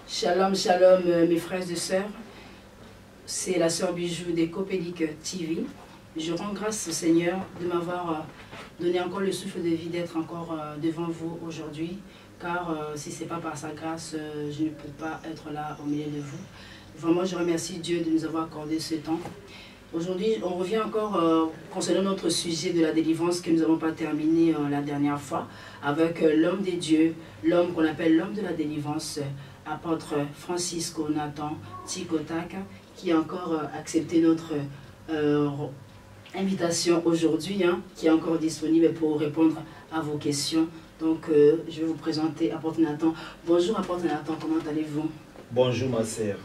Shalom, shalom mes frères et sœurs. C'est la sœur Bijou des Copélique TV. Je rends grâce au Seigneur de m'avoir donné encore le souffle de vie d'être encore devant vous aujourd'hui. Car si ce n'est pas par sa grâce, je ne peux pas être là au milieu de vous. Vraiment, je remercie Dieu de nous avoir accordé ce temps. Aujourd'hui, on revient encore concernant notre sujet de la délivrance que nous n'avons pas terminé la dernière fois avec l'homme des dieux, l'homme qu'on appelle l'homme de la délivrance, apôtre Francisco Nathan Tikotak, qui a encore accepté notre invitation aujourd'hui, qui est encore disponible pour répondre à vos questions. Donc, je vais vous présenter apôtre Nathan. Bonjour apôtre Nathan, comment allez-vous? Bonjour ma sœur.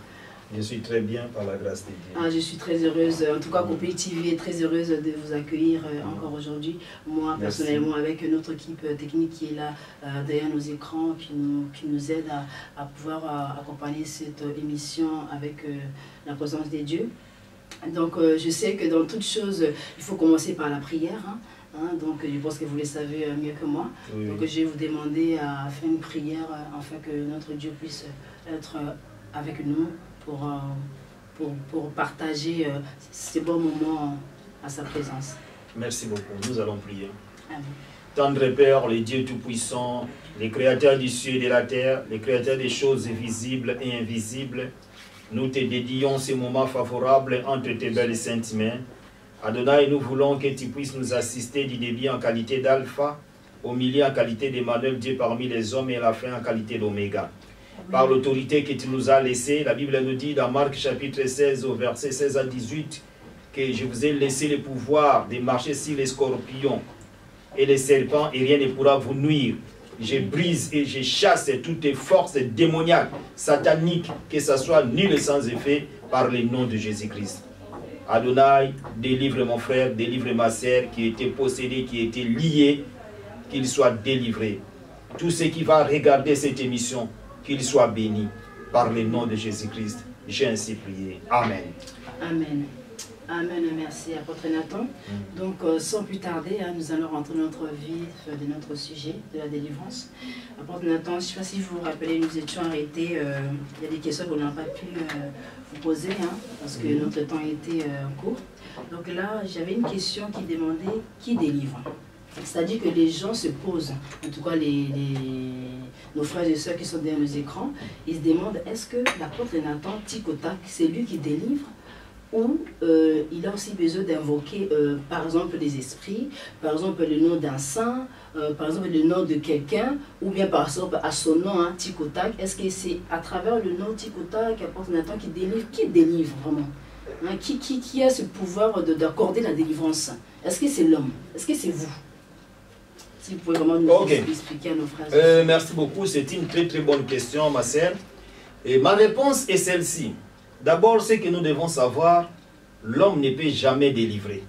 Je suis très bien par la grâce de Dieu. Je suis très heureuse, en tout cas Copélique TV est très heureuse de vous accueillir encore aujourd'hui. Moi personnellement avec notre équipe technique qui est là derrière nos écrans, qui nous aide à pouvoir accompagner cette émission avec la présence des dieux. Donc je sais que dans toute chose, il faut commencer par la prière. Donc je pense que vous le savez mieux que moi. Oui. Donc je vais vous demander à faire une prière afin que notre Dieu puisse être avec nous pour partager ces bons moments à sa présence. Merci beaucoup. Nous allons prier. Amen. Tendre Père, le Dieu Tout-Puissant, le Créateur du ciel et de la terre, le Créateur des choses visibles et invisibles, nous te dédions ces moments favorables entre tes belles et saintes mains. Adonai, nous voulons que tu puisses nous assister du début en qualité d'alpha, au milieu en qualité d'Emmanuel, Dieu parmi les hommes, et à la fin en qualité d'oméga. Par l'autorité que tu nous as laissée, la Bible nous dit dans Marc chapitre 16 au verset 16 à 18 que je vous ai laissé le pouvoir de marcher sur les scorpions et les serpents et rien ne pourra vous nuire. Je brise et je chasse toutes les forces démoniaques, sataniques, que ce soit nul et sans effet par le nom de Jésus-Christ. Adonai, délivre mon frère, délivre ma sœur qui était possédée, qui était liée, qu'il soit délivré. Tout ce qui va regarder cette émission, qu'il soit béni par le nom de Jésus-Christ. J'ai ainsi prié. Amen. Amen. Amen. Merci, apôtre Nathan. Donc, sans plus tarder, nous allons rentrer dans notre vif de notre sujet de la délivrance. Apôtre Nathan, je ne sais pas si vous vous rappelez, nous étions arrêtés. Il y a des questions qu'on n'a pas pu vous poser, parce que notre temps était court. Donc là, j'avais une question qui demandait qui délivre. C'est-à-dire que les gens se posent, en tout cas nos frères et sœurs qui sont derrière nos écrans, ils se demandent est-ce que l'apôtre Nathan Tikotak, c'est lui qui délivre ou il a aussi besoin d'invoquer par exemple des esprits, par exemple le nom d'un saint, par exemple le nom de quelqu'un, ou bien par exemple à son nom, Tikotak. Est-ce que c'est à travers le nom Tikotak, apôtre Nathan qui délivre vraiment, qui a ce pouvoir d'accorder la délivrance? Est-ce que c'est l'homme? Est-ce que c'est vous? Si vous pouvez vraiment nous expliquer à nos frères. Merci beaucoup, c'est une très très bonne question, ma sœur. Et ma réponse est celle-ci. D'abord, ce que nous devons savoir, l'homme ne peut jamais délivrer.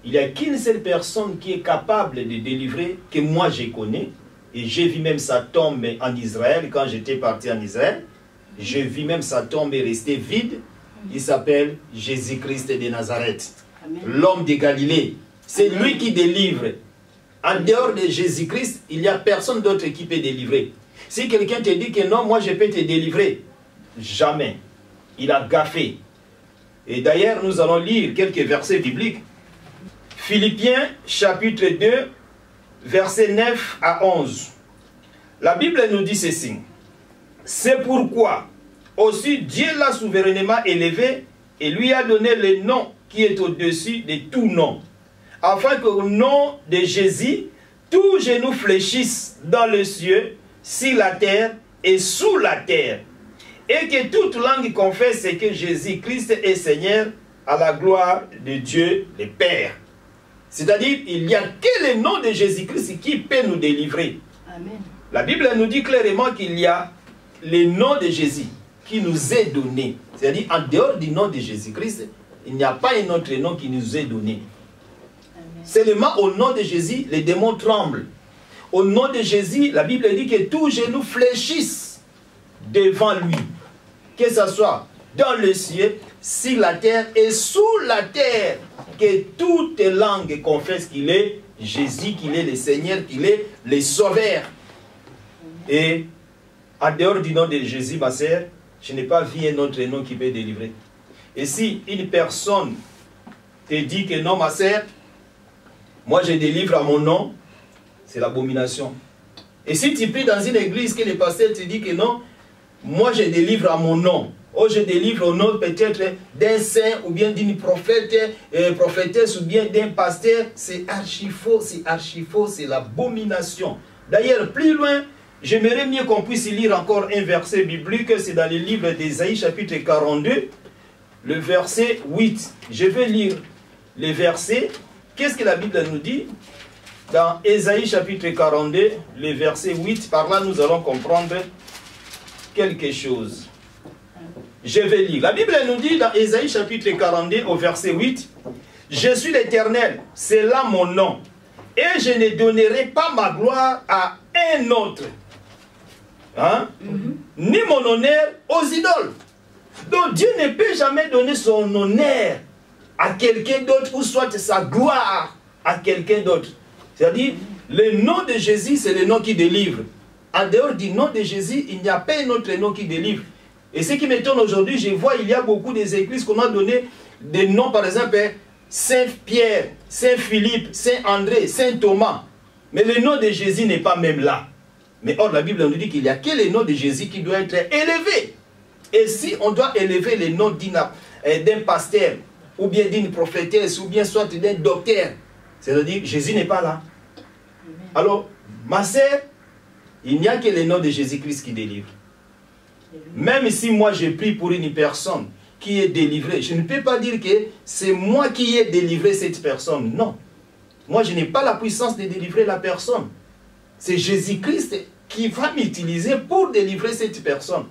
Il n'y a qu'une seule personne qui est capable de délivrer, que moi je connais, et j'ai vu même sa tombe en Israël, quand j'étais parti en Israël, j'ai vu même sa tombe rester vide. Il s'appelle Jésus-Christ de Nazareth, l'homme de Galilée. C'est lui qui délivre. En dehors de Jésus-Christ, il n'y a personne d'autre qui peut délivrer. Si quelqu'un te dit que non, moi je peux te délivrer, jamais. Il a gaffé. Et d'ailleurs, nous allons lire quelques versets bibliques. Philippiens chapitre 2, versets 9 à 11. La Bible nous dit ceci. C'est pourquoi aussi Dieu l'a souverainement élevé et lui a donné le nom qui est au-dessus de tout nom, afin qu'au nom de Jésus, tout genou fléchisse dans le ciel, sur la terre et sous la terre, et que toute langue confesse que Jésus-Christ est Seigneur, à la gloire de Dieu le Père. C'est-à-dire, il n'y a que le nom de Jésus-Christ qui peut nous délivrer. Amen. La Bible nous dit clairement qu'il y a le nom de Jésus qui nous est donné. C'est-à-dire, en dehors du nom de Jésus-Christ, il n'y a pas un autre nom qui nous est donné. Seulement au nom de Jésus, les démons tremblent. Au nom de Jésus, la Bible dit que tout genou fléchisse devant lui. Que ce soit dans le ciel, sur la terre et sous la terre. Que toute langue confesse qu'il est Jésus, qu'il est le Seigneur, qu'il est le Sauveur. Et En dehors du nom de Jésus, ma sœur, je n'ai pas vu un autre nom qui peut délivrer. Et si une personne te dit que non, ma sœur, moi je délivre à mon nom, c'est l'abomination. Et si tu pries dans une église que le pasteur te dit que non, moi je délivre à mon nom, ou je délivre au nom peut-être d'un saint ou bien d'une prophétesse ou bien d'un pasteur, c'est archi faux, c'est l'abomination. D'ailleurs, plus loin, j'aimerais mieux qu'on puisse lire encore un verset biblique, c'est dans le livre d'Ésaïe chapitre 42, le verset 8. Je vais lire le verset. Qu'est-ce que la Bible nous dit? Dans Ésaïe chapitre 42, le verset 8, par là nous allons comprendre quelque chose. Je vais lire. La Bible nous dit dans Ésaïe chapitre 42 au verset 8, « Je suis l'Éternel, c'est là mon nom, et je ne donnerai pas ma gloire à un autre, hein? Ni mon honneur aux idoles. » Donc Dieu ne peut jamais donner son honneur à quelqu'un d'autre ou soit sa gloire à quelqu'un d'autre. C'est-à-dire, le nom de Jésus, c'est le nom qui délivre. En dehors du nom de Jésus, il n'y a pas un autre nom qui délivre. Et ce qui m'étonne aujourd'hui, je vois, il y a beaucoup des églises qu'on a donné des noms, par exemple, Saint-Pierre, Saint-Philippe, Saint-André, Saint-Thomas. Mais le nom de Jésus n'est pas même là. Mais or, la Bible nous dit qu'il n'y a que le nom de Jésus qui doit être élevé. Et si on doit élever le nom d'un pasteur, ou bien d'une prophétesse, ou bien soit d'un docteur, c'est-à-dire Jésus n'est pas là. Alors, ma sœur, il n'y a que le nom de Jésus-Christ qui délivre. Même si moi je prie pour une personne qui est délivrée, je ne peux pas dire que c'est moi qui ai délivré cette personne. Non. Moi je n'ai pas la puissance de délivrer la personne. C'est Jésus-Christ qui va m'utiliser pour délivrer cette personne.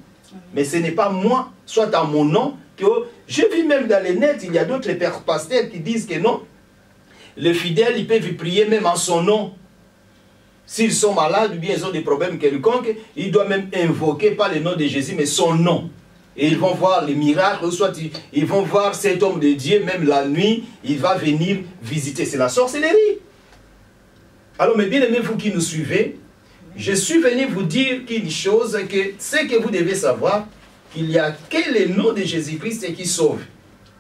Mais ce n'est pas moi, soit à mon nom, que je vis même dans les nets, il y a d'autres pasteurs qui disent que non. Les fidèles, ils peuvent prier même en son nom. S'ils sont malades ou bien ils ont des problèmes quelconques, ils doivent même invoquer pas le nom de Jésus, mais son nom. Et ils vont voir les miracles, ou soit ils vont voir cet homme de Dieu, même la nuit, il va venir visiter. C'est la sorcellerie. Alors, mes bien-aimés, vous qui nous suivez, je suis venu vous dire une chose, que ce que vous devez savoir, qu'il n'y a que le nom de Jésus-Christ qui sauve.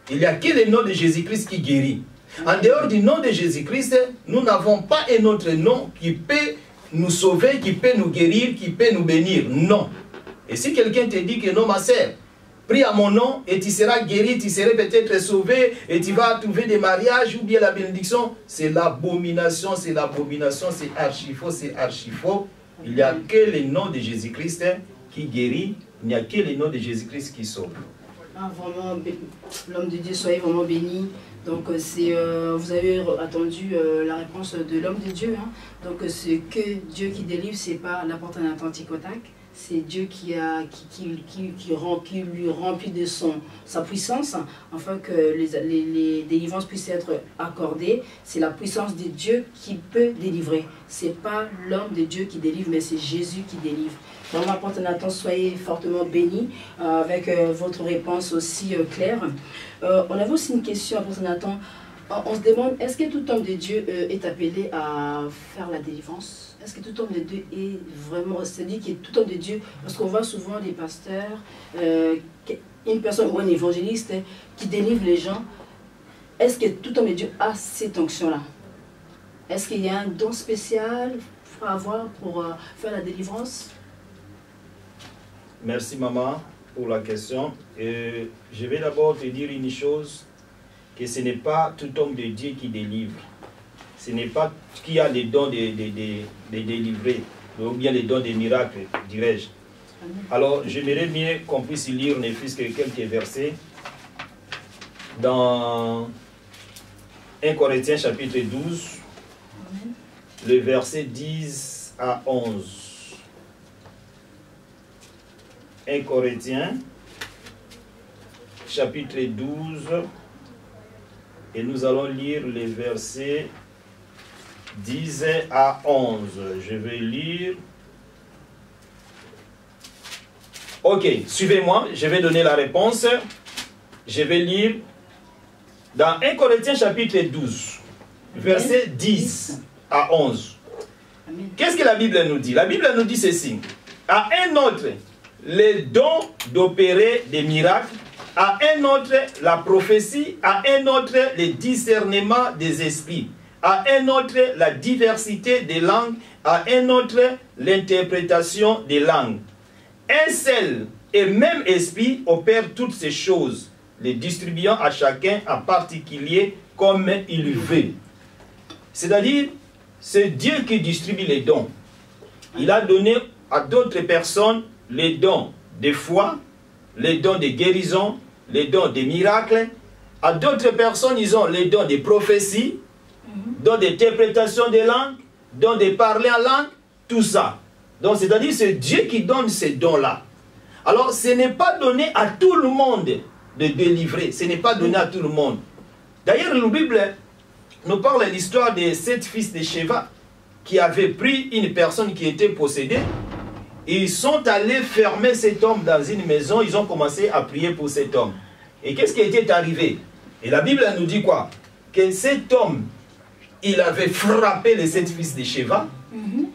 Il n'y a que le nom de Jésus-Christ qui guérit. En dehors du nom de Jésus-Christ, nous n'avons pas un autre nom qui peut nous sauver, qui peut nous guérir, qui peut nous bénir. Non. Et si quelqu'un te dit que non, ma sœur, prie à mon nom et tu seras guéri, tu seras peut-être sauvé et tu vas trouver des mariages ou bien la bénédiction, c'est l'abomination, c'est archi faux, c'est archi faux. Il n'y a que le nom de Jésus-Christ qui guérit, il n'y a que le nom de Jésus-Christ qui sauve. Ah, vraiment, l'homme de Dieu, soyez vraiment béni. Donc, vous avez attendu la réponse de l'homme de Dieu. Hein. Donc, c'est que Dieu qui délivre, c'est pas la porte d'un anticotac. C'est Dieu qui lui remplit de sa puissance, afin que les délivrances puissent être accordées. C'est la puissance de Dieu qui peut délivrer. Ce n'est pas l'homme de Dieu qui délivre, mais c'est Jésus qui délivre. Vraiment, Apôtre Nathan, soyez fortement bénis avec votre réponse aussi claire. On avait aussi une question, Apôtre Nathan. On se demande, est-ce que tout homme de Dieu est appelé à faire la délivrance? Est-ce que tout homme de Dieu est vraiment, c'est-à-dire que tout homme de Dieu, parce qu'on voit souvent des pasteurs, une personne ou un évangéliste qui délivre les gens, est-ce que tout homme de Dieu a cette onction-là? Est-ce qu'il y a un don spécial à avoir pour faire la délivrance? Merci maman pour la question. Je vais d'abord te dire une chose, que ce n'est pas tout homme de Dieu qui délivre. Ce n'est pas qui a les dons de délivrer, ou bien les dons des miracles, dirais-je. Alors, j'aimerais bien qu'on puisse lire, ne fût-ce que quelques versets, dans 1 Corinthiens chapitre 12, le verset 10 à 11. 1 Corinthiens chapitre 12, et nous allons lire les versets 10 à 11. Je vais lire. Ok, suivez-moi, je vais donner la réponse. Je vais lire dans 1 Corinthiens chapitre 12, versets 10 à 11. Qu'est-ce que la Bible nous dit? La Bible nous dit ceci. à un autre les dons d'opérer des miracles, à un autre la prophétie, à un autre le discernement des esprits, à un autre la diversité des langues, à un autre l'interprétation des langues. Un seul et même esprit opère toutes ces choses, les distribuant à chacun en particulier comme il veut. C'est-à-dire, c'est Dieu qui distribue les dons. Il a donné à d'autres personnes les dons de foi, les dons de guérison, les dons des miracles. À d'autres personnes, ils ont les dons de prophétie, dons d'interprétation des langues, dons de parler en langue, tout ça. Donc, c'est-à-dire, c'est Dieu qui donne ces dons-là. Alors, ce n'est pas donné à tout le monde de délivrer. Ce n'est pas donné à tout le monde. D'ailleurs, la Bible nous parle de l'histoire des 7 fils de Sheva qui avaient pris une personne qui était possédée. Ils sont allés fermer cet homme dans une maison. Ils ont commencé à prier pour cet homme. Et qu'est-ce qui était arrivé? Et la Bible nous dit quoi? Que cet homme, il avait frappé les 7 fils de Sheva.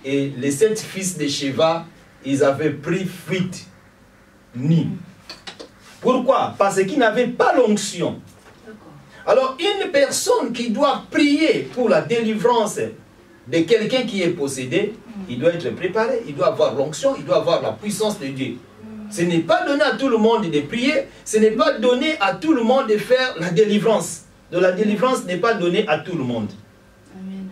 Et les 7 fils de Sheva, ils avaient pris fuite. Pourquoi? Parce qu'ils n'avaient pas l'onction. Alors, une personne qui doit prier pour la délivrance de quelqu'un qui est possédé, il doit être préparé, il doit avoir l'onction, il doit avoir la puissance de Dieu. Ce n'est pas donné à tout le monde de prier, ce n'est pas donné à tout le monde de faire la délivrance. De la délivrance n'est pas donné à tout le monde. Amen.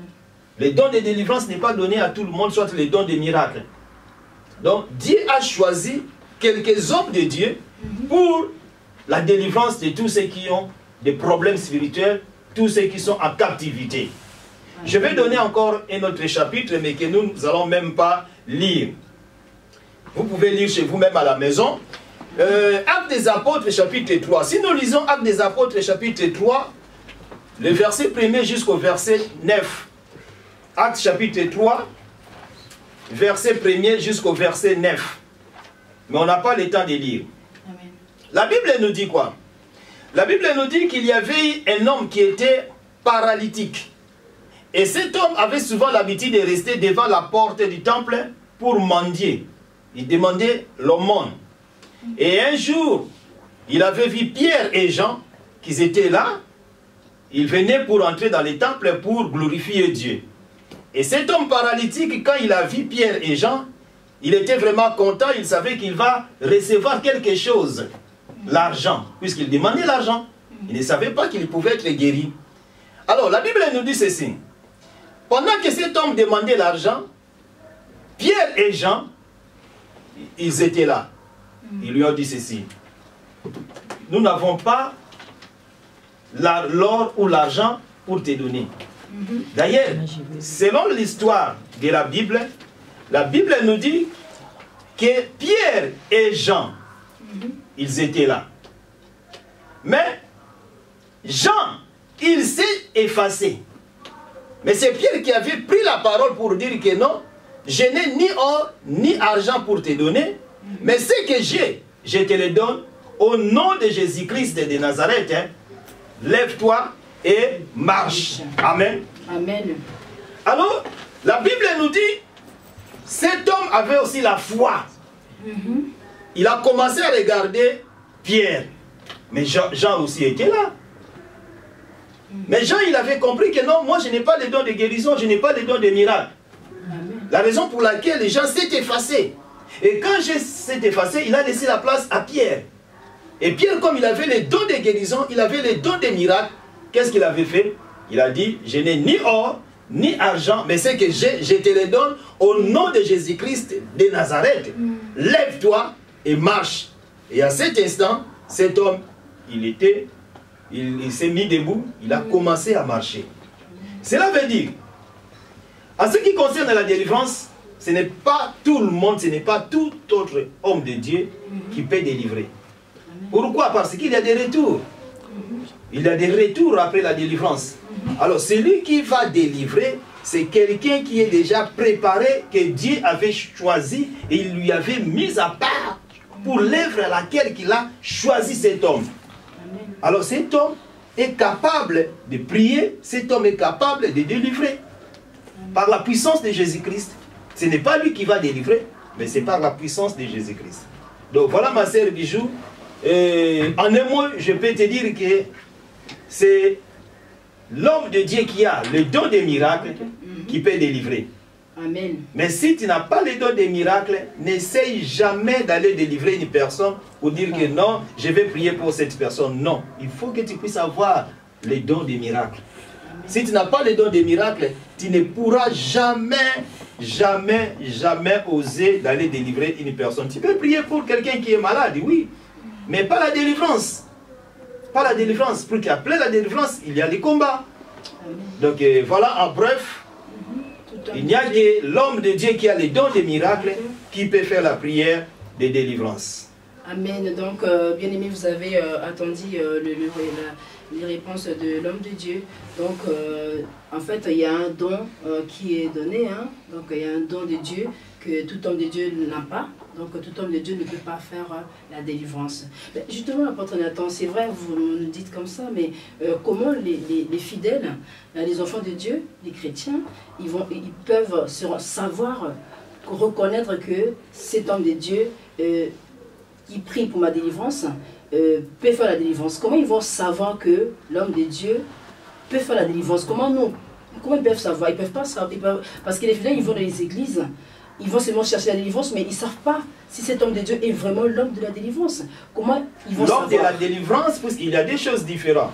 Les dons de délivrance n'est pas donné à tout le monde, soit les dons de miracles. Donc, Dieu a choisi quelques hommes de Dieu pour la délivrance de tous ceux qui ont des problèmes spirituels, tous ceux qui sont en captivité. Je vais donner encore un autre chapitre, mais que nous n'allons même pas lire. Vous pouvez lire chez vous-même à la maison. Actes des Apôtres, chapitre 3. Si nous lisons Actes des Apôtres, chapitre 3, le verset 1er jusqu'au verset 9. Actes, chapitre 3, verset 1er jusqu'au verset 9. Mais on n'a pas le temps de lire. Amen. La Bible nous dit quoi? La Bible nous dit qu'il y avait un homme qui était paralytique. Et cet homme avait souvent l'habitude de rester devant la porte du temple pour mendier. Il demandait l'aumône. Et un jour, il avait vu Pierre et Jean, qui étaient là. Ils venaient pour entrer dans les temples pour glorifier Dieu. Et cet homme paralytique, quand il a vu Pierre et Jean, il était vraiment content, il savait qu'il va recevoir quelque chose, l'argent, puisqu'il demandait l'argent. Il ne savait pas qu'il pouvait être guéri. Alors, la Bible nous dit ceci. Pendant que cet homme demandait l'argent, Pierre et Jean, ils étaient là. Ils lui ont dit ceci. Nous n'avons pas l'or ou l'argent pour te donner. D'ailleurs, selon l'histoire de la Bible nous dit que Pierre et Jean, ils étaient là. Mais Jean, il s'est effacé. Mais c'est Pierre qui avait pris la parole pour dire que non, je n'ai ni or ni argent pour te donner, mais ce que j'ai, je te le donne au nom de Jésus-Christ de Nazareth. Hein. Lève-toi et marche. Amen. Amen. Alors, la Bible nous dit, cet homme avait aussi la foi. Il a commencé à regarder Pierre. Mais Jean aussi était là. Mais Jean, il avait compris que non, moi je n'ai pas les dons de guérison, je n'ai pas les dons de miracles. La raison pour laquelle Jean s'est effacé. Et quand Jean s'est effacé, il a laissé la place à Pierre. Et Pierre, comme il avait les dons de guérison, il avait les dons de miracles, qu'est-ce qu'il avait fait? Il a dit, je n'ai ni or, ni argent, mais ce que j'ai, je te les donne au nom de Jésus-Christ de Nazareth. Lève-toi et marche. Et à cet instant, cet homme, il s'est mis debout, il a commencé à marcher. Cela veut dire, en ce qui concerne la délivrance, ce n'est pas tout le monde, ce n'est pas tout autre homme de Dieu qui peut délivrer. Pourquoi? Parce qu'il y a des retours. Il y a des retours après la délivrance. Alors celui qui va délivrer, c'est quelqu'un qui est déjà préparé, que Dieu avait choisi et il lui avait mis à part pour l'œuvre à laquelle il a choisi cet homme. Alors cet homme est capable de prier, cet homme est capable de délivrer. Par la puissance de Jésus-Christ, ce n'est pas lui qui va délivrer, mais c'est par la puissance de Jésus-Christ. Donc voilà ma sœur Bijou. En un mot, je peux te dire que c'est l'homme de Dieu qui a le don des miracles qui peut délivrer. Amen. Mais si tu n'as pas le don des miracles, n'essaye jamais d'aller délivrer une personne ou dire que non, je vais prier pour cette personne. Non, il faut que tu puisses avoir le don des miracles. Si tu n'as pas le don des miracles, tu ne pourras jamais oser d'aller délivrer une personne. Tu peux prier pour quelqu'un qui est malade, oui, mais pas la délivrance. Pas la délivrance. Pour qu'il y ait la délivrance, il y a les combats. Donc voilà, en bref, il n'y a que l'homme de Dieu qui a les dons des miracles qui peut faire la prière de délivrance. Amen. Donc, bien aimé, vous avez attendu les réponses de l'homme de Dieu. Donc, en fait, il y a un don qui est donné. Hein? Donc, il y a un don de Dieu que tout homme de Dieu n'a pas. Donc, tout homme de Dieu ne peut pas faire la délivrance. Mais justement, apôtre Nathan, c'est vrai, vous nous dites comme ça, mais comment les fidèles, les enfants de Dieu, les chrétiens, ils peuvent savoir, reconnaître que cet homme de Dieu qui prie pour ma délivrance peut faire la délivrance. Comment ils vont savoir que l'homme de Dieu peut faire la délivrance? Comment ils peuvent savoir? Ils ne peuvent pas savoir. Parce que les fidèles, ils vont dans les églises, ils vont seulement chercher la délivrance, mais ils ne savent pas si cet homme de Dieu est vraiment l'homme de la délivrance. Comment ils vont savoir? L'homme de la délivrance, parce qu'il y a des choses différentes.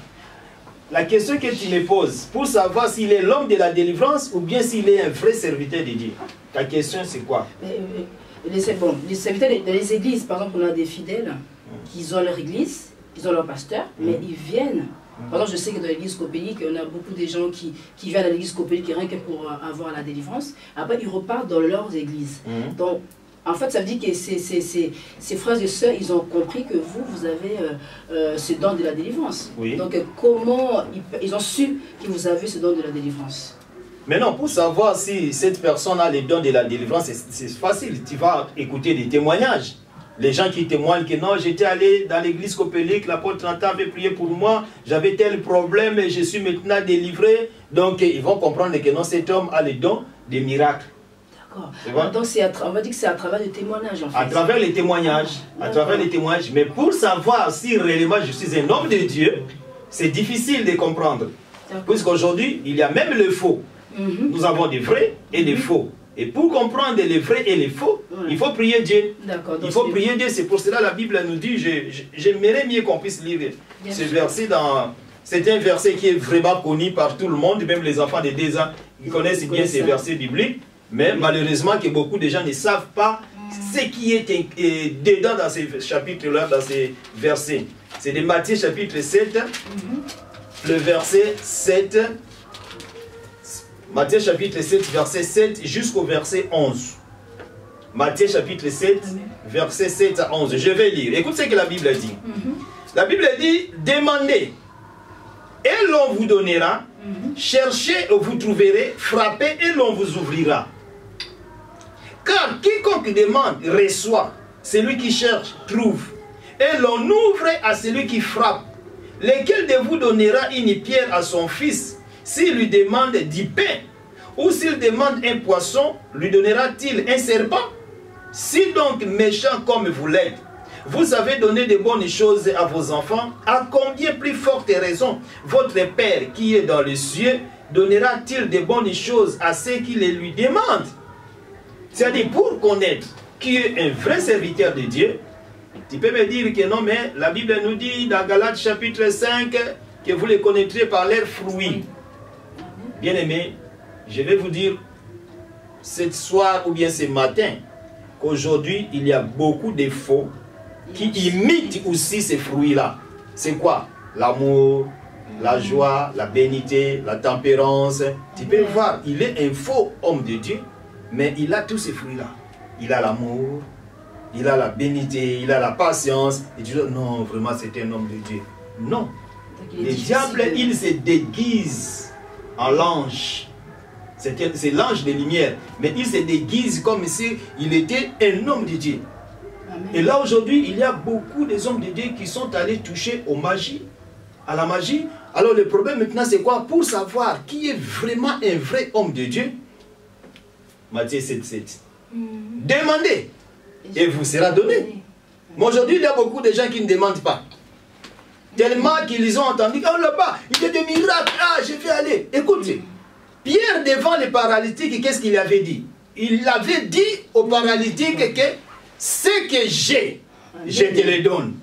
La question que tu me poses, pour savoir s'il est l'homme de la délivrance ou bien s'il est un vrai serviteur de Dieu, ta question c'est quoi? Les serviteurs des églises, par exemple, on a des fidèles qui ont leur église, ils ont leur pasteur, mais ils viennent. Par exemple, je sais que dans l'église copélique, on a beaucoup de gens qui viennent à l'église copélique rien que pour avoir la délivrance. Après, ils repartent dans leurs églises. Donc, en fait, ça veut dire que ces frères et sœurs, ils ont compris que vous avez ce don de la délivrance. Oui. Donc, comment ils ont su que vous avez ce don de la délivrance? Maintenant, pour savoir si cette personne a les dons de la délivrance, c'est facile. Tu vas écouter des témoignages. Les gens qui témoignent que non, j'étais allé dans l'église copélique, l'apôtre Nathan avait prié pour moi, j'avais tel problème et je suis maintenant délivré. Donc, ils vont comprendre que non, cet homme a les dons des miracles. D'accord. Donc, on va dire que c'est à travers les témoignages, en fait. À travers les témoignages. À travers les témoignages. Mais pour savoir si réellement je suis un homme de Dieu, c'est difficile de comprendre. Puisqu'aujourd'hui, il y a même le faux. Nous avons des vrais et des faux. Et pour comprendre les vrais et les faux, il faut prier Dieu. Il faut prier Dieu. C'est pour cela que la Bible nous dit, j'aimerais mieux qu'on puisse lire ce verset dans... C'est un verset qui est vraiment connu par tout le monde, même les enfants de 2 ans, ils connaissent bien ces versets bibliques. Mais malheureusement que beaucoup de gens ne savent pas ce qui est dedans dans ces chapitres-là, dans ces versets. C'est de Matthieu chapitre 7, le verset 7. Matthieu chapitre 7, verset 7 jusqu'au verset 11. Matthieu chapitre 7, verset 7 à 11. Je vais lire. Écoute ce que la Bible dit. La Bible dit, demandez et l'on vous donnera, cherchez et vous trouverez, frappez et l'on vous ouvrira. Car quiconque demande reçoit, celui qui cherche trouve, et l'on ouvre à celui qui frappe. Lequel de vous donnera une pierre à son fils s'il lui demande du pain? Ou s'il demande un poisson, lui donnera-t-il un serpent? Si donc méchant comme vous l'êtes, vous avez donné de bonnes choses à vos enfants, à combien plus forte raison votre Père qui est dans les cieux donnera-t-il de bonnes choses à ceux qui les lui demandent? C'est-à-dire, pour connaître qui est un vrai serviteur de Dieu, tu peux me dire que non, mais la Bible nous dit dans Galates chapitre 5 que vous les connaîtrez par leurs fruits. Bien aimé, je vais vous dire ce soir ou bien ce matin qu'aujourd'hui il y a beaucoup de faux qui imitent aussi ces fruits-là. C'est quoi? L'amour, la joie, la bénité, la tempérance. Tu peux voir, il est un faux homme de Dieu, mais il a tous ces fruits-là. Il a l'amour, il a la bénité, il a la patience. Et tu dis, non, vraiment c'est un homme de Dieu. Non. Le diable, il se déguise en l'ange. C'est l'ange de lumière. Mais il se déguise comme si il était un homme de Dieu. Amen. Et là aujourd'hui, il y a beaucoup des hommes de Dieu qui sont allés toucher aux magies, à la magie. Alors le problème maintenant c'est quoi? Pour savoir qui est vraiment un vrai homme de Dieu, Matthieu 7,7. Demandez et vous sera donné. Mais aujourd'hui, il y a beaucoup de gens qui ne demandent pas. Tellement qu'ils ont entendu, oh là-bas, il y a des miracles, ah, je vais aller. Écoutez, Pierre devant les paralytiques, qu'est-ce qu'il avait dit? Il avait dit aux paralytiques que ce que j'ai, je te le donne.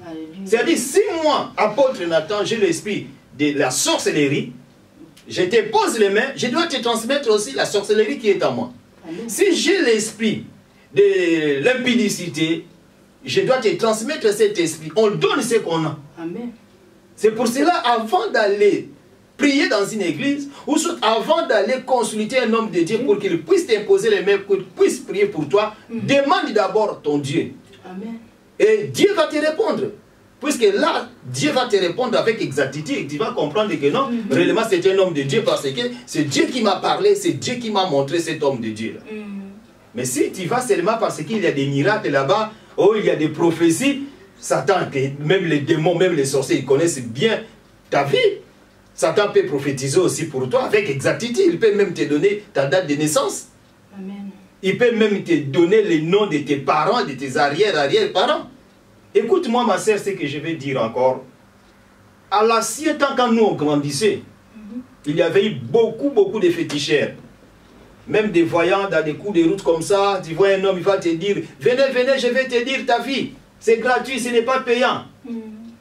C'est-à-dire, si moi, apôtre Nathan, j'ai l'esprit de la sorcellerie, je te pose les mains, je dois te transmettre aussi la sorcellerie qui est en moi. Si j'ai l'esprit de l'impudicité, je dois te transmettre cet esprit. On donne ce qu'on a. C'est pour cela, avant d'aller prier dans une église, ou soit avant d'aller consulter un homme de Dieu pour qu'il puisse t'imposer les mains, pour qu'il puisse prier pour toi, demande d'abord ton Dieu. Et Dieu va te répondre. Puisque là, Dieu va te répondre avec exactitude. Tu vas comprendre que non, réellement c'est un homme de Dieu parce que c'est Dieu qui m'a parlé, c'est Dieu qui m'a montré cet homme de Dieu. Là. Mais si tu vas seulement parce qu'il y a des miracles là-bas, oh, il y a des prophéties, Satan, même les démons, même les sorciers, ils connaissent bien ta vie. Satan peut prophétiser aussi pour toi avec exactitude. Il peut même te donner ta date de naissance. Amen. Il peut même te donner les noms de tes parents, de tes arrière-arrière-parents. Écoute-moi, ma sœur, ce que je vais dire encore. À l'ancien temps, quand nous on grandissait, il y avait eu beaucoup de féticheurs. Même des voyants dans des coups de route comme ça, tu vois un homme, il va te dire, venez, je vais te dire ta vie. C'est gratuit, ce n'est pas payant.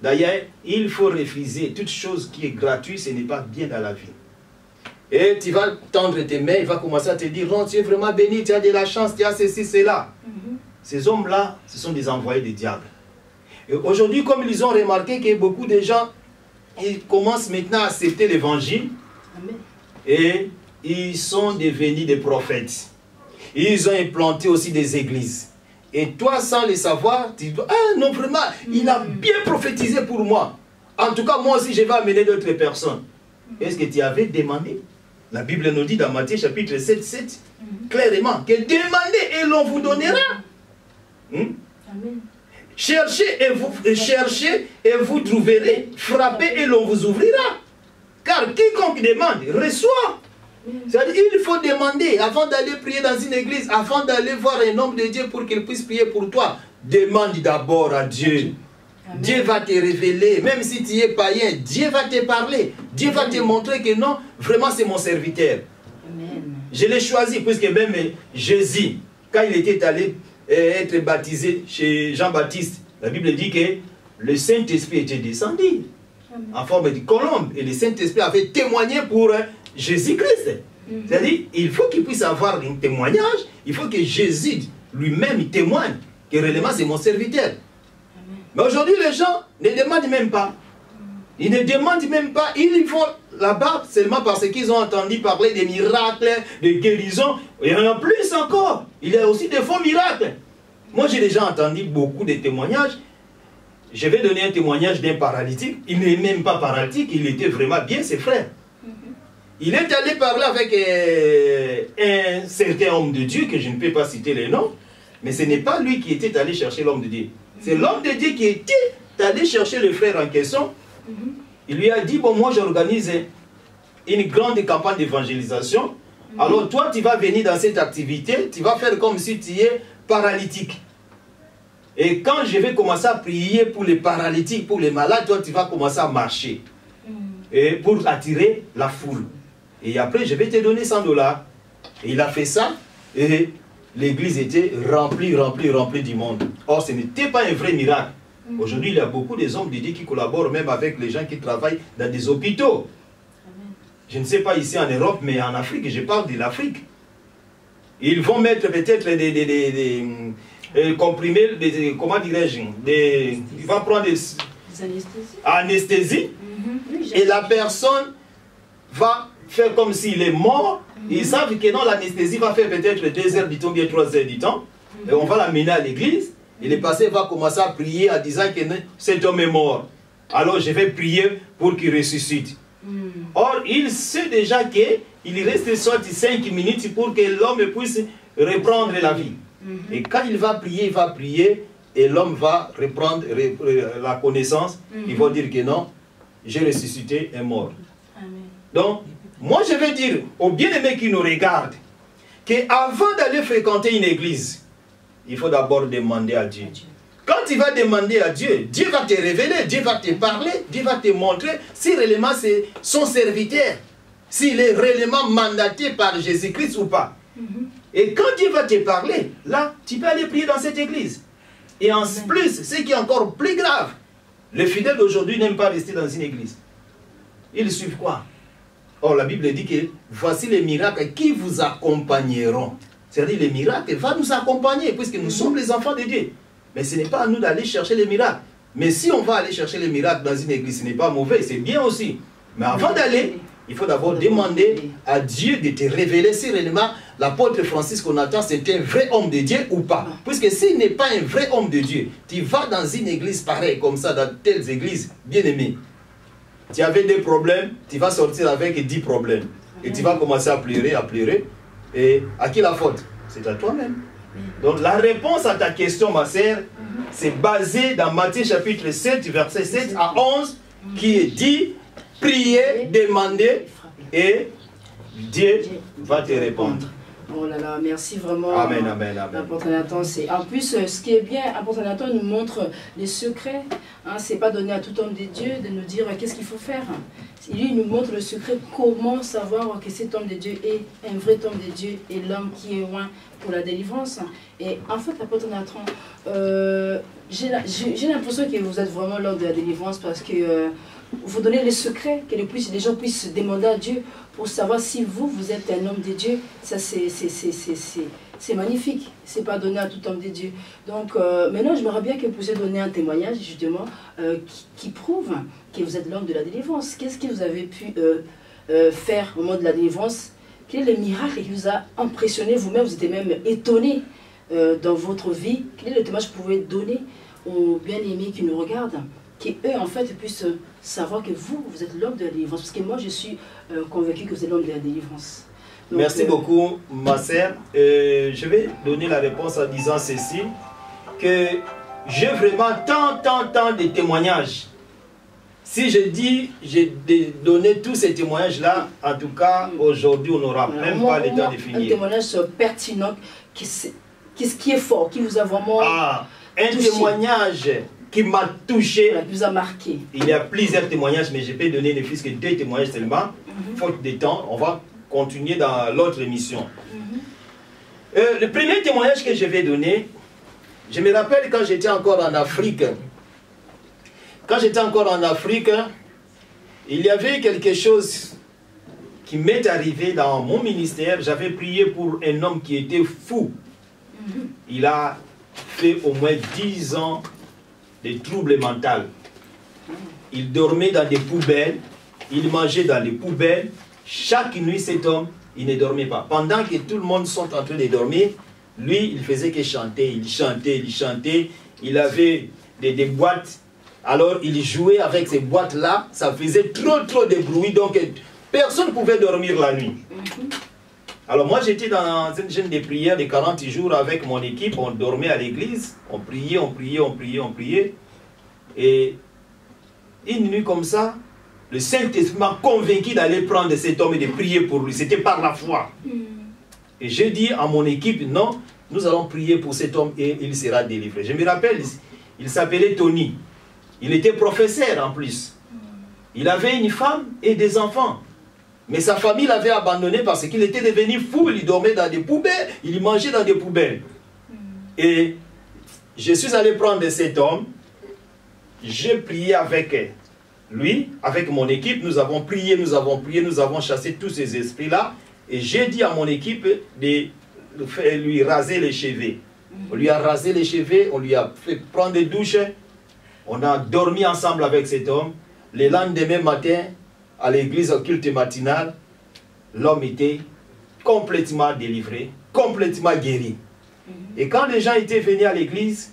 D'ailleurs, il faut refuser toute chose qui est gratuite, ce n'est pas bien dans la vie. Et tu vas tendre tes mains, il va commencer à te dire, non, tu es vraiment béni, tu as de la chance, tu as ceci, cela. Ces hommes-là, ce sont des envoyés du diable. Et aujourd'hui, comme ils ont remarqué que beaucoup de gens, ils commencent maintenant à accepter l'évangile, et ils sont devenus des prophètes. Ils ont implanté aussi des églises. Et toi, sans le savoir, tu dis, ah non, vraiment, il a bien prophétisé pour moi. En tout cas, moi aussi, je vais amener d'autres personnes. Est-ce que tu avais demandé? La Bible nous dit dans Matthieu chapitre 7, clairement, que demandez et l'on vous donnera. Cherchez et vous trouverez. Frappez et l'on vous ouvrira. Car quiconque demande, reçoit. C'est-à-dire, il faut demander, avant d'aller prier dans une église, avant d'aller voir un homme de Dieu pour qu'il puisse prier pour toi, demande d'abord à Dieu. Amen. Dieu va te révéler, même si tu es païen, Dieu va te parler. Dieu va te montrer que non, vraiment c'est mon serviteur. Amen. Je l'ai choisi, puisque même Jésus, quand il était allé être baptisé chez Jean-Baptiste, la Bible dit que le Saint-Esprit était descendu en forme de colombe, et le Saint-Esprit avait témoigné pour Jésus-Christ. C'est-à-dire, il faut qu'il puisse avoir un témoignage, il faut que Jésus lui-même témoigne que réellement c'est mon serviteur. Mais aujourd'hui, les gens ne demandent même pas. Ils ne demandent même pas, ils vont là-bas seulement parce qu'ils ont entendu parler des miracles, de guérisons. Il y en a plus encore. Il y a aussi des faux miracles. Moi, j'ai déjà entendu beaucoup de témoignages. Je vais donner un témoignage d'un paralytique. Il n'est même pas paralytique, il était vraiment bien, ses frères. Il est allé parler avec un certain homme de Dieu, que je ne peux pas citer les noms, mais ce n'est pas lui qui était allé chercher l'homme de Dieu. C'est l'homme de Dieu qui était allé chercher le frère en question. Il lui a dit, bon, moi j'organise une grande campagne d'évangélisation. Alors toi, tu vas venir dans cette activité, tu vas faire comme si tu es paralytique. Et quand je vais commencer à prier pour les paralytiques, pour les malades, toi, tu vas commencer à marcher. Et pour attirer la foule. Et après, je vais te donner 100 $. Et il a fait ça, et l'église était remplie du monde. Or, ce n'était pas un vrai miracle. Aujourd'hui, il y a beaucoup des hommes de Dieu qui collaborent même avec les gens qui travaillent dans des hôpitaux. Je ne sais pas ici en Europe, mais en Afrique, je parle de l'Afrique. Ils vont mettre peut-être des comprimés, comment dirais-je, ils vont prendre des anesthésies. Et la personne va faire comme s'il est mort. Ils savent que non, l'anesthésie va faire peut-être 2 heures du temps, bien 3 heures du temps. Et on va l'amener à l'église. Et le pasteur va commencer à prier en disant que cet homme est mort. Alors je vais prier pour qu'il ressuscite. Or, il sait déjà qu'il reste soit 5 minutes pour que l'homme puisse reprendre la vie. Et quand il va prier, et l'homme va reprendre la connaissance. Il va dire que non, j'ai ressuscité un mort. Amen. Donc, moi je vais dire aux bien-aimés qui nous regardent, qu'avant d'aller fréquenter une église, il faut d'abord demander à Dieu. Quand tu vas demander à Dieu, Dieu va te révéler, Dieu va te parler, Dieu va te montrer si réellement c'est son serviteur, s'il est réellement mandaté par Jésus-Christ ou pas. Et quand Dieu va te parler, là, tu peux aller prier dans cette église. Et en plus, ce qui est encore plus grave, les fidèles d'aujourd'hui n'aiment pas rester dans une église. Ils suivent quoi? Or, la Bible dit que voici les miracles qui vous accompagneront. C'est-à-dire les miracles vont nous accompagner puisque nous sommes les enfants de Dieu. Mais ce n'est pas à nous d'aller chercher les miracles. Mais si on va aller chercher les miracles dans une église, ce n'est pas mauvais, c'est bien aussi. Mais avant d'aller, il faut d'abord demander à Dieu de te révéler si réellement l'apôtre Francis qu'on attend, c'est un vrai homme de Dieu ou pas. Puisque s'il n'est pas un vrai homme de Dieu, tu vas dans une église pareille, comme ça, dans telles églises, bien aimé. Tu avais des problèmes, tu vas sortir avec 10 problèmes. Et tu vas commencer à pleurer, à pleurer. Et à qui la faute? C'est à toi-même. Donc la réponse à ta question, ma sœur, c'est basé dans Matthieu chapitre 7, verset 7 à 11, qui est dit, priez, demandez, et Dieu va te répondre. Oh là là, merci vraiment. Amen, amen, amen. Apôtre Nathan, en plus, ce qui est bien, Apôtre Nathan nous montre les secrets. Hein, c'est pas donné à tout homme de Dieu de nous dire qu'est-ce qu'il faut faire. Il nous montre le secret, comment savoir que cet homme de Dieu est un vrai homme de Dieu et l'homme qui est loin pour la délivrance. Et en fait, Apôtre Nathan, j'ai l'impression que vous êtes vraiment l'homme de la délivrance parce que vous donnez les secrets, que les gens puissent demander à Dieu pour savoir si vous êtes un homme de Dieu. Ça, c'est magnifique. Ce n'est pas donné à tout homme de Dieu. Donc, maintenant, j'aimerais bien que vous puissiez donner un témoignage, justement, qui prouve que vous êtes l'homme de la délivrance. Qu'est-ce que vous avez pu faire au moment de la délivrance? Quel est le miracle qui vous a impressionné vous-même? Vous étiez même étonné dans votre vie. Quel est le témoignage que vous pouvez donner aux bien-aimés qui nous regardent, qui eux, en fait, puissent savoir que vous êtes l'homme de la délivrance? Parce que moi, je suis convaincu que vous êtes l'homme de la délivrance. Donc, merci beaucoup, ma sœur. Je vais donner la réponse en disant ceci, que j'ai vraiment tant de témoignages. Si je dis, j'ai donné tous ces témoignages-là, en tout cas, aujourd'hui, on n'aura même pas le temps de finir. Un témoignage pertinent, qui est fort, qui vous a vraiment un témoignage qui m'a touché. Qui vous a marqué. Il y a plusieurs témoignages, mais je peux donner ne fût-ce que 2 témoignages seulement. Faute de temps, on va continuer dans l'autre émission. Le premier témoignage que je vais donner, je me rappelle quand j'étais encore en Afrique. Quand j'étais encore en Afrique, il y avait quelque chose qui m'est arrivé dans mon ministère. J'avais prié pour un homme qui était fou. Il a fait au moins 10 ans de troubles mentaux. Il dormait dans des poubelles, il mangeait dans les poubelles. Chaque nuit, cet homme, il ne dormait pas. Pendant que tout le monde sont en train de dormir, lui, il faisait que chanter. Il chantait, il chantait. Il avait des boîtes. Alors, il jouait avec ces boîtes-là. Ça faisait trop de bruit. Donc, personne ne pouvait dormir la nuit. Alors, moi, j'étais dans une jeûne de prière de 40 jours avec mon équipe. On dormait à l'église. On priait, on priait, on priait, on priait. Et une nuit comme ça, le Saint-Esprit m'a convaincu d'aller prendre cet homme et de prier pour lui. C'était par la foi. Et j'ai dit à mon équipe, non, nous allons prier pour cet homme et il sera délivré. Je me rappelle, il s'appelait Tony. Il était professeur en plus. Il avait une femme et des enfants. Mais sa famille l'avait abandonné parce qu'il était devenu fou. Il dormait dans des poubelles, il mangeait dans des poubelles. Et je suis allé prendre cet homme. J'ai prié avec lui, avec mon équipe. Nous avons prié, nous avons chassé tous ces esprits-là. Et j'ai dit à mon équipe de lui raser les cheveux. On lui a rasé les cheveux, on lui a fait prendre des douches. On a dormi ensemble avec cet homme. Le lendemain matin, à l'église au culte matinal, l'homme était complètement délivré, complètement guéri. Et quand les gens étaient venus à l'église,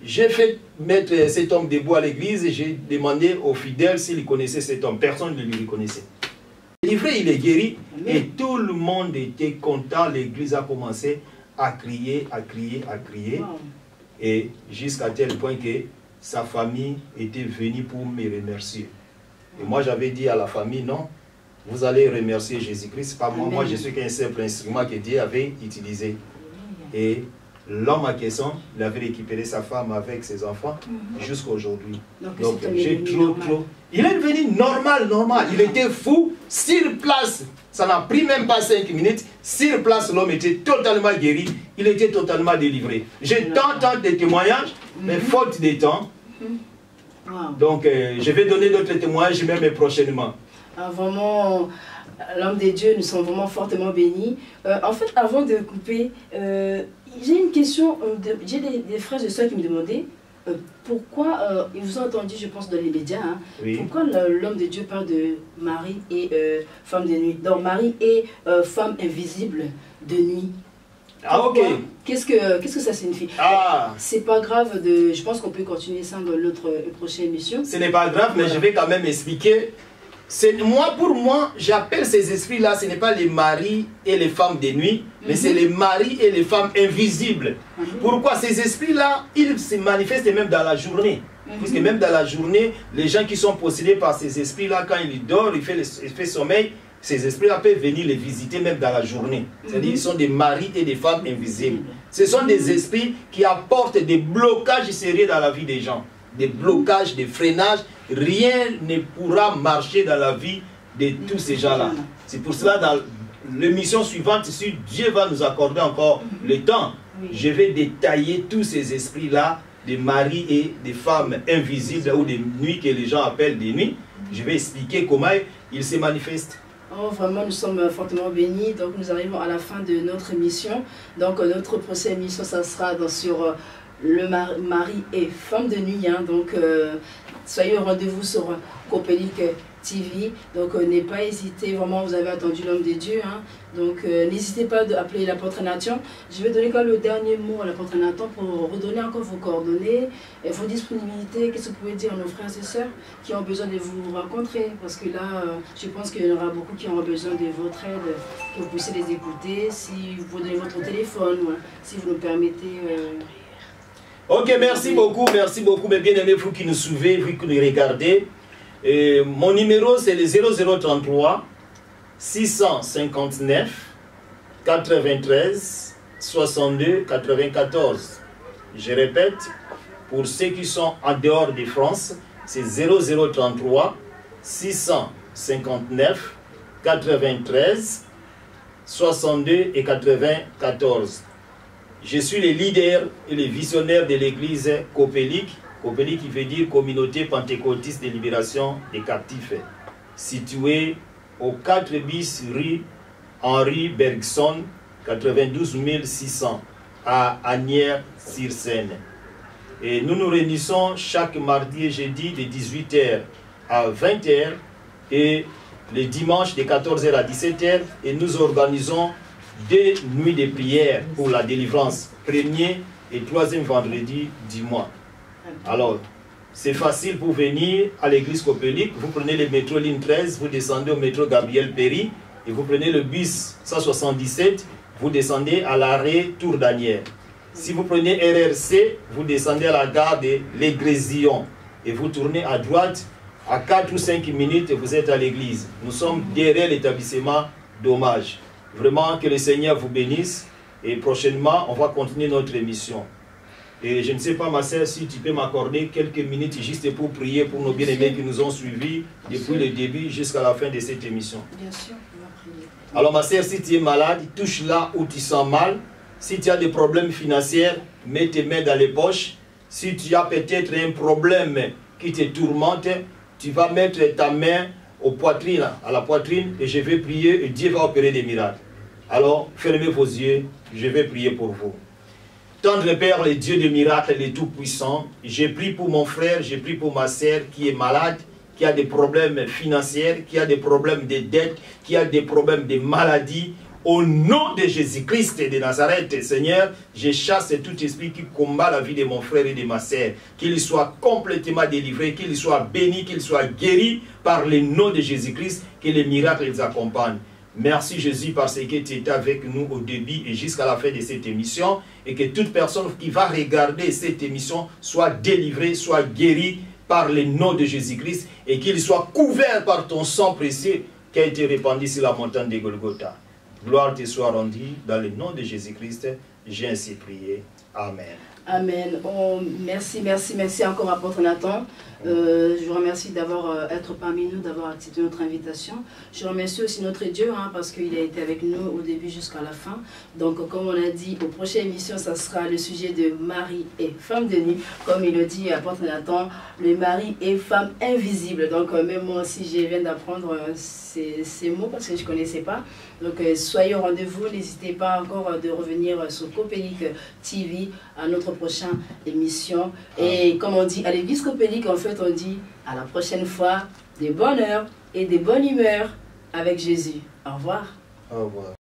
j'ai fait mettre cet homme debout à l'église et j'ai demandé aux fidèles s'ils connaissaient cet homme. Personne ne lui connaissait. Délivré, il est guéri. Et tout le monde était content. L'église a commencé à crier, à crier, à crier. Et jusqu'à tel point que sa famille était venue pour me remercier. Et moi, j'avais dit à la famille, non, vous allez remercier Jésus-Christ, pas moi. Moi, je suis qu'un simple instrument que Dieu avait utilisé. Et l'homme en question, il avait récupéré sa femme avec ses enfants jusqu'à aujourd'hui. Donc j'ai trop... Il est devenu normal. Il était fou, sur place. Ça n'a pris même pas 5 minutes. Sur place, l'homme était totalement guéri. Il était totalement délivré. J'ai tant de témoignages, mais faute de temps. Donc je vais donner d'autres témoignages même prochainement. Vraiment, l'homme de Dieu, nous sommes vraiment fortement bénis. En fait, avant de couper, j'ai une question. J'ai des frères et soeurs qui me demandaient pourquoi, ils vous ont entendu, je pense, dans les médias, hein, oui. Pourquoi l'homme de Dieu parle de mari et femme de nuit. Donc, mari et femme invisible de nuit. Ah, ok. Qu'est-ce que ça signifie? C'est pas grave, je pense qu'on peut continuer ça dans l'autre prochaine émission. Ce n'est pas grave, mais je vais quand même expliquer. Pour moi, j'appelle ces esprits-là, ce n'est pas les maris et les femmes de nuit, mais c'est les maris et les femmes invisibles. Pourquoi? Ces esprits-là, ils se manifestent même dans la journée. Puisque même dans la journée, les gens qui sont possédés par ces esprits-là, quand ils dorment, il fait sommeil, ces esprits-là peuvent venir les visiter même dans la journée. C'est-à-dire qu'ils sont des maris et des femmes invisibles. Ce sont des esprits qui apportent des blocages sérieux dans la vie des gens. Des blocages, des freinages. Rien ne pourra marcher dans la vie de tous ces gens-là. C'est pour cela, dans l'émission suivante, si Dieu va nous accorder encore le temps, je vais détailler tous ces esprits-là, des maris et des femmes invisibles ou des nuits que les gens appellent des nuits. Je vais expliquer comment ils se manifestent. Oh, vraiment, nous sommes fortement bénis. Donc, nous arrivons à la fin de notre émission. Donc, notre prochaine émission, ça sera sur le mari et femme de nuit. Hein. Donc, soyez au rendez-vous sur Copelic TV. Donc, n'ayez pas hésité. Vraiment, vous avez attendu l'homme de Dieu. Hein. Donc, n'hésitez pas à appeler l'apôtre Nathan. Je vais donner quand le dernier mot à l'apôtre Nathan pour redonner encore vos coordonnées, et vos disponibilités. Qu'est-ce que vous pouvez dire à nos frères et sœurs qui ont besoin de vous rencontrer? Parce que là, je pense qu'il y en aura beaucoup qui auront besoin de votre aide, que vous puissiez les écouter. Si vous donnez votre téléphone, si vous nous permettez... Ok, merci beaucoup, mes bien-aimés, vous qui nous suivez, vous qui nous regardez. Mon numéro, c'est le 0033 659 93 62 94. Je répète, pour ceux qui sont en dehors de France, c'est 0033 659 93 62 et 94. Je suis le leader et le visionnaire de l'église Copelic. Copelic qui veut dire Communauté Pentecôtiste de Libération des Captifs. Située au 4 bis rue Henri Bergson, 92 600 à Asnières-sur-Seine. Et nous nous réunissons chaque mardi et jeudi de 18h à 20h et le dimanche de 14h à 17h, et nous organisons des nuits de prière pour la délivrance, premier et troisième vendredi du mois. Alors, c'est facile pour venir à l'église Copelic. Vous prenez le métro ligne 13, vous descendez au métro Gabriel Péry, et vous prenez le bus 177, vous descendez à l'arrêt Tour d'Asnières. Si vous prenez RRC, vous descendez à la gare de l'Égrésillon, et vous tournez à droite, à 4 ou 5 minutes, vous êtes à l'église. Nous sommes derrière l'établissement d'hommage. Vraiment, que le Seigneur vous bénisse. Et prochainement, on va continuer notre émission. Et je ne sais pas, ma sœur, si tu peux m'accorder quelques minutes juste pour prier pour nos bien-aimés qui nous ont suivis depuis le début jusqu'à la fin de cette émission. Bien sûr, on va prier. Alors, ma sœur, si tu es malade, touche là où tu sens mal. Si tu as des problèmes financiers, mets tes mains dans les poches. Si tu as peut-être un problème qui te tourmente, tu vas mettre ta main à la poitrine, et je vais prier et Dieu va opérer des miracles. Alors, fermez vos yeux, je vais prier pour vous. Tendre Père, le Dieu des miracles, le Tout-Puissant, j'ai prié pour mon frère, j'ai prié pour ma sœur qui est malade, qui a des problèmes financiers, qui a des problèmes de dettes, qui a des problèmes de maladies. Au nom de Jésus-Christ de Nazareth, Seigneur, je chasse tout esprit qui combat la vie de mon frère et de ma sœur. Qu'il soit complètement délivré, qu'il soit béni, qu'il soit guéri par le nom de Jésus-Christ, que les miracles les accompagnent. Merci Jésus parce que tu étais avec nous au début et jusqu'à la fin de cette émission. Et que toute personne qui va regarder cette émission soit délivrée, soit guérie par le nom de Jésus-Christ. Et qu'il soit couvert par ton sang précieux qui a été répandu sur la montagne de Golgotha. Gloire te soit rendue dans le nom de Jésus-Christ. J'ai ainsi prié. Amen. Amen. Oh, merci encore, apôtre Nathan. Je vous remercie d'avoir été parmi nous, d'avoir accepté notre invitation. Je remercie aussi notre Dieu parce qu'il a été avec nous au début jusqu'à la fin. Donc, comme on a dit, aux prochaines émissions, ça sera le sujet de mari et femme de nuit. Comme il le dit, apôtre Nathan, le mari et femme invisible. Donc, même moi aussi, je viens d'apprendre ces mots parce que je ne connaissais pas. Donc, soyez au rendez-vous. N'hésitez pas encore de revenir sur Copélique TV à notre prochaine émission. Et comme on dit à l'église Copélique, en fait, on dit à la prochaine fois, des bonheurs et des bonnes humeurs avec Jésus. Au revoir. Au revoir.